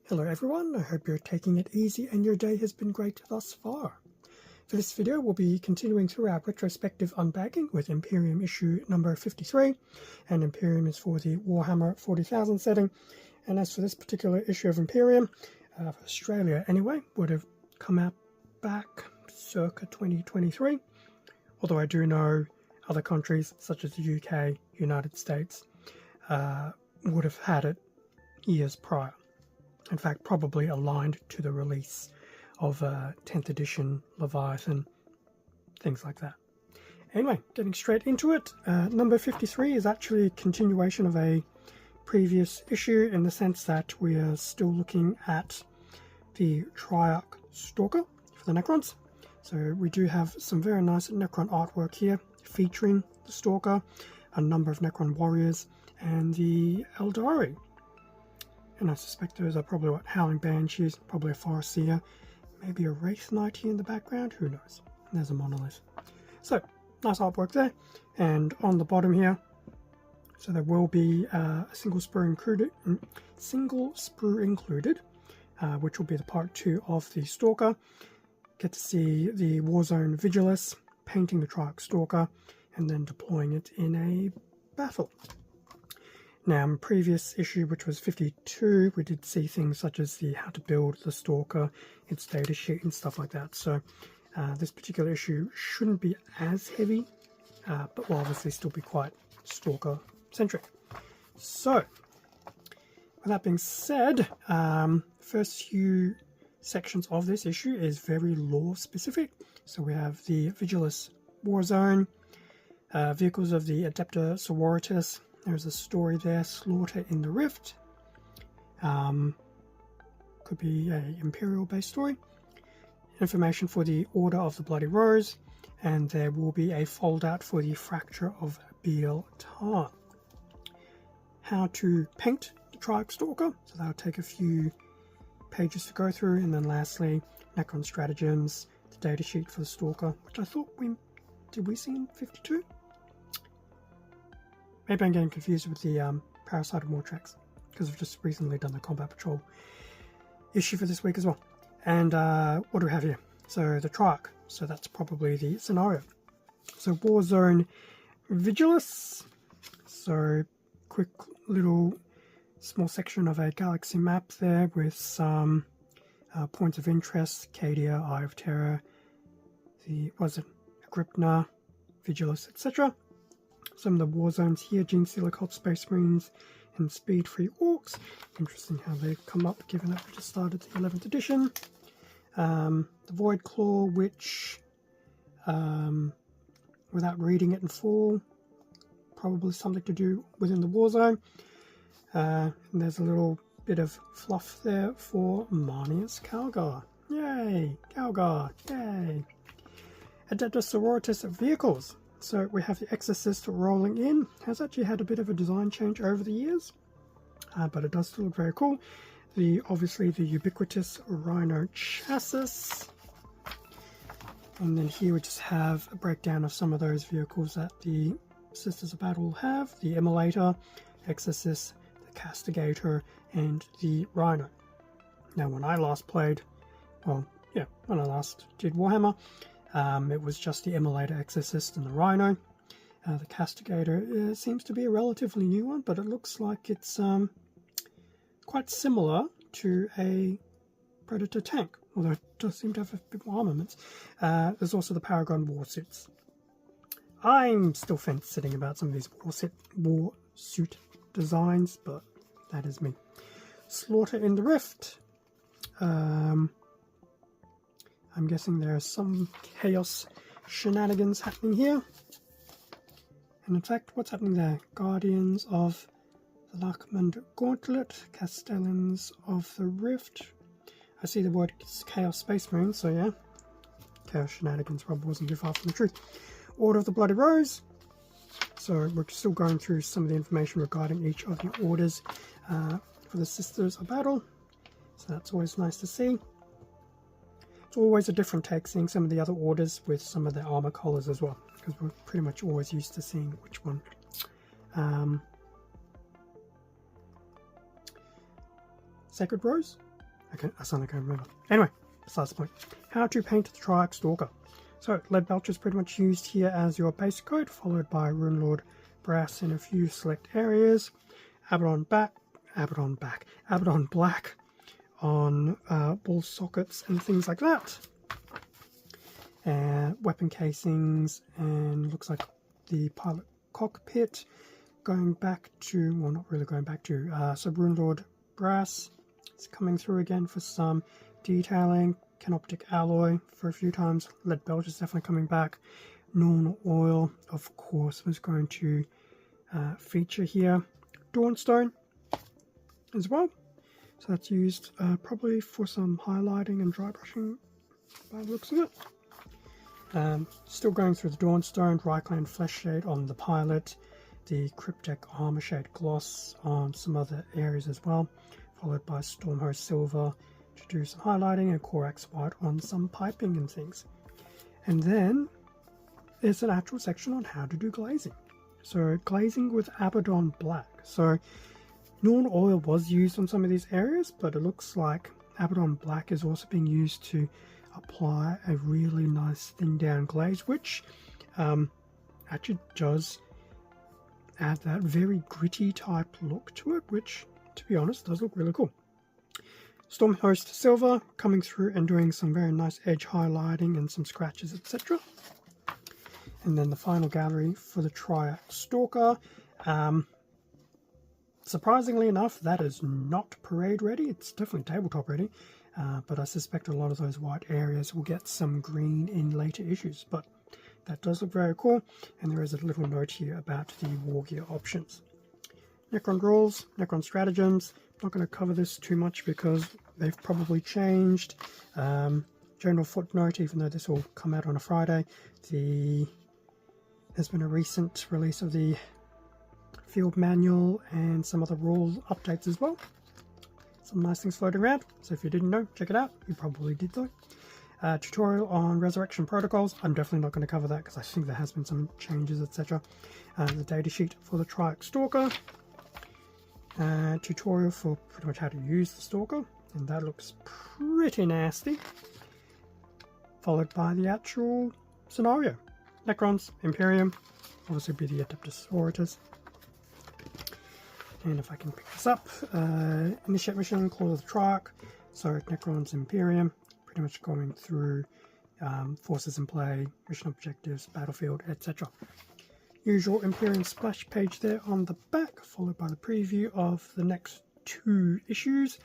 Hello everyone, I hope you're taking it easy and your day has been great thus far. For this video we'll be continuing through our retrospective unbagging with Imperium issue number 53, and Imperium is for the Warhammer 40,000 setting. And as for this particular issue of Imperium, for Australia anyway, would have come out back circa 2023, although I do know other countries such as the UK, United States, would have had it years prior. In fact, probably aligned to the release of 10th edition Leviathan, things like that. Anyway, getting straight into it, number 53 is actually a continuation of a previous issue in the sense that we are still looking at the Triarch Stalker for the Necrons. So we do have some very nice Necron artwork here featuring the Stalker, a number of Necron warriors, and the Eldari. And I suspect those are probably what, Howling Banshees, probably a Forest Seer, maybe a Wraith Knight here in the background, who knows. There's a monolith. So, nice artwork there. And on the bottom here, so there will be a single sprue included, which will be the part 2 of the Stalker. Get to see the Warzone Vigilus painting the Triarch Stalker and then deploying it in a battle. Now, in previous issue, which was 52, we did see things such as the how to build the Stalker, its data sheet and stuff like that. So this particular issue shouldn't be as heavy, but will obviously still be quite Stalker-centric. So, with that being said, first few sections of this issue is very lore-specific. So we have the Vigilus Warzone, vehicles of the Adepta Sororitas. There's a story there, Slaughter in the Rift. Could be a Imperial-based story. Information for the Order of the Bloody Rose. And there will be a fold-out for the Fracture of Biel Tar. How to paint the Triarch Stalker. So that'll take a few pages to go through. And then lastly, Necron Stratagems, the datasheet for the Stalker, which I thought did we see in 52? Maybe I'm getting confused with the Parasite of Mortrax, because I've just recently done the Combat Patrol issue for this week as well. And what do we have here? So the Triarch, so that's probably the scenario. So Warzone Vigilus, so quick little small section of a galaxy map there with some points of interest, Cadia, Eye of Terror, Agrippina, Vigilus, etc. Some of the war zones here, Gene Stealer Cult Space Marines and Speed Free Orcs. Interesting how they've come up, given that we just started the 11th edition. The Void Claw, which, without reading it in full, probably something to do within the war zone. And there's a little bit of fluff there for Marneus Calgar. Yay! Calgar! Yay! Adepta Sororitas vehicles. So we have the Exorcist rolling in. Has actually had a bit of a design change over the years, but it does still look very cool. Obviously the ubiquitous Rhino chassis. And then here we just have a breakdown of some of those vehicles that the Sisters of Battle have. The Immolator, Exorcist, the Castigator, and the Rhino. Now when I last played, when I last did Warhammer, it was just the Immolator, Exorcist, and the Rhino. The Castigator seems to be a relatively new one, but it looks like it's quite similar to a Predator tank, although it does seem to have a bit more armaments. There's also the Paragon Warsuits. I'm still fence-sitting about some of these warsuit designs, but that is me. Slaughter in the Rift. I'm guessing there are some chaos shenanigans happening here. And in fact, what's happening there? Guardians of the Lachmand Gauntlet, Castellans of the Rift. I see the word Chaos Space Marine, so yeah. Chaos shenanigans probably wasn't too far from the truth. Order of the Bloody Rose. So we're still going through some of the information regarding each of the orders for the Sisters of Battle. So that's always nice to see. It's always a different take seeing some of the other orders with some of their armor colors as well, because we're pretty much always used to seeing which one. Sacred Rose. I suddenly can't remember. Anyway, besides the point. How to paint the Triarch Stalker. So, lead belch is pretty much used here as your base coat, followed by Runelord brass in a few select areas. Abaddon black on ball sockets and things like that. Weapon casings, and looks like the pilot cockpit. Going back to, well, not really going back to, so Runelord brass. It's coming through again for some detailing. Canoptic alloy for a few times. Lead belch is definitely coming back. Norn oil, of course, was going to feature here. Dawnstone as well. So that's used probably for some highlighting and dry brushing by the looks of it. Still going through the Dawnstone, Reichland Flesh Shade on the pilot, the Cryptek Armor Shade Gloss on some other areas as well, followed by Stormhost Silver to do some highlighting, and Corax White on some piping and things. And then there's an actual section on how to do glazing. So glazing with Abaddon Black. So Norn oil was used on some of these areas, but it looks like Abaddon Black is also being used to apply a really nice thin down glaze, which actually does add that very gritty type look to it, which, to be honest, does look really cool. Stormhost Silver coming through and doing some very nice edge highlighting and some scratches, etc. And then the final gallery for the Triarch Stalker. Surprisingly enough, that is not parade ready. It's definitely tabletop ready, but I suspect a lot of those white areas will get some green in later issues. But that does look very cool, and there is a little note here about the war gear options. Necron rules, Necron stratagems. Not going to cover this too much because they've probably changed. General footnote, even though this will come out on a Friday, there's been a recent release of the field manual and some other rule updates as well. Some nice things floating around, so if you didn't know, check it out. You probably did though. Tutorial on resurrection protocols. I'm definitely not going to cover that because I think there has been some changes, etc. The datasheet for the Triarch Stalker. Tutorial for pretty much how to use the Stalker, and that looks pretty nasty. Followed by the actual scenario. Necrons, Imperium, obviously be the Adeptus Sororitas. And if I can pick this up, Initiate Mission, Call of the Triarch, so Necrons, Imperium, pretty much going through forces in play, mission objectives, battlefield, etc. Usual Imperium splash page there on the back, followed by the preview of the next 2 issues.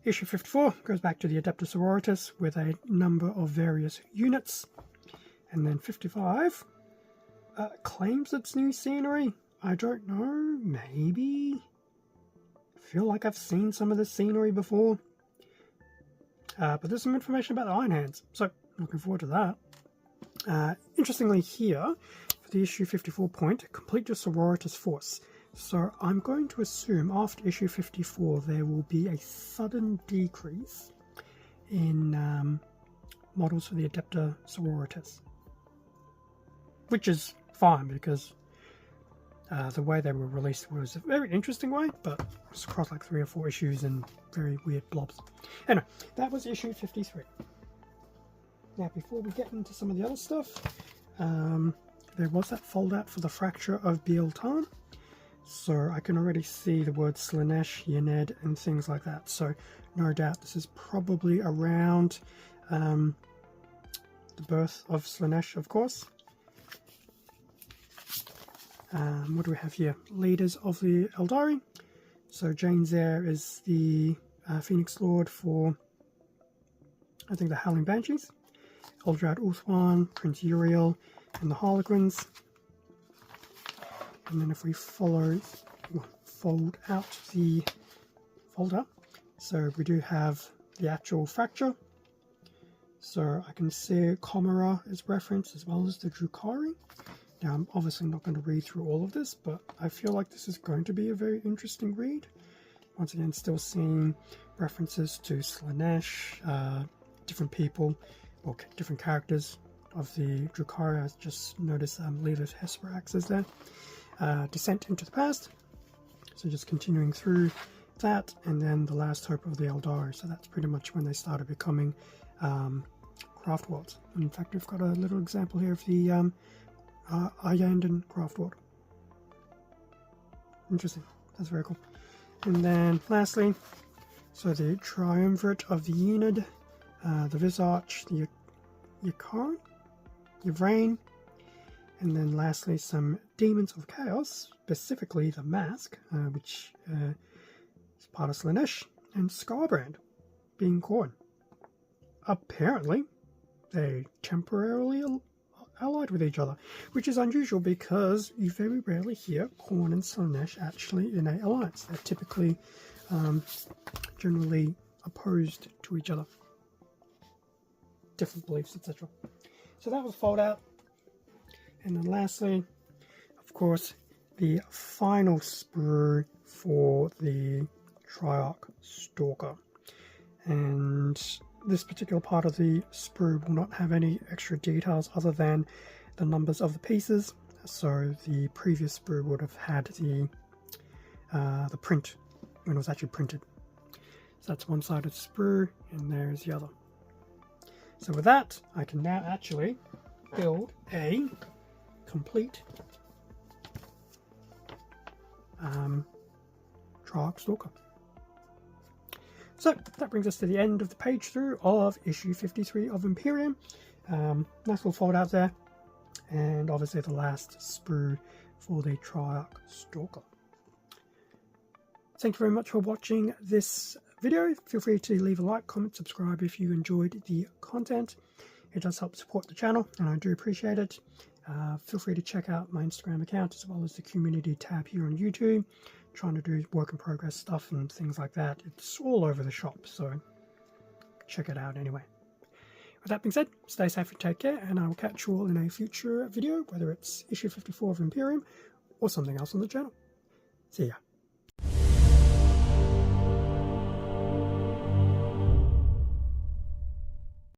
Issue 54 goes back to the Adeptus Sororitas with a number of various units. And then 55 claims it's new scenery. I don't know, maybe? I feel like I've seen some of this scenery before. But there's some information about the Iron Hands, so looking forward to that. Interestingly here, for the issue 54 point, complete your Sororitas force. So I'm going to assume after issue 54 there will be a sudden decrease in models for the Adepta Sororitas. Which is fine because the way they were released was a very interesting way, but it's across like 3 or 4 issues and very weird blobs. Anyway, that was issue 53. Now, before we get into some of the other stuff, there was that fold out for the Fracture of Biel-Tan. So I can already see the words Slaanesh, Yened, and things like that. So no doubt this is probably around the birth of Slaanesh, of course. What do we have here? Leaders of the Eldari. So Jane Zare is the Phoenix Lord for, I think, the Howling Banshees. Eldrad Uthwan, Prince Uriel, and the Harlequins. And then if we fold out the folder, so we do have the actual Fracture. So I can see Chimera is referenced as well as the Drukhari. Now, I'm obviously not going to read through all of this, but I feel like this is going to be a very interesting read. Once again, still seeing references to Slaanesh, different people, or different characters of the Drukhari. I just noticed Lilith Hesperax is there. Descent into the Past. So just continuing through that, and then The Last Hope of the Eldari. So that's pretty much when they started becoming craft worlds. In fact, we've got a little example here of the Iyandan craft world. Interesting. That's very cool. And then lastly, so the Triumvirate of the Enid, the Visage, the Yakaran, Yvrain, and then lastly some Demons of Chaos, specifically the Mask, which is part of Slaanesh, and Scarbrand, being Khorne. Apparently, they temporarily allied with each other, which is unusual because you very rarely hear Khorne and Slaanesh actually in an alliance. They're typically generally opposed to each other. Different beliefs, etc. So that was fold out. And then lastly, of course, the final sprue for the Triarch Stalker. And this particular part of the sprue will not have any extra details other than the numbers of the pieces. So the previous sprue would have had the print when it was actually printed. So that's one side of the sprue, and there's the other. So with that, I can now actually build a complete Triarch Stalker. So that brings us to the end of the page through of issue 53 of Imperium. Nice little fold out there, and obviously the last sprue for the Triarch Stalker. Thank you very much for watching this video. Feel free to leave a like, comment, subscribe if you enjoyed the content. It does help support the channel, and I do appreciate it. Feel free to check out my Instagram account as well as the community tab here on YouTube. Trying to do work in progress stuff and things like that. It's all over the shop, so check it out anyway. With that being said, stay safe and take care, and I will catch you all in a future video, whether it's issue 54 of Imperium or something else on the channel. See ya.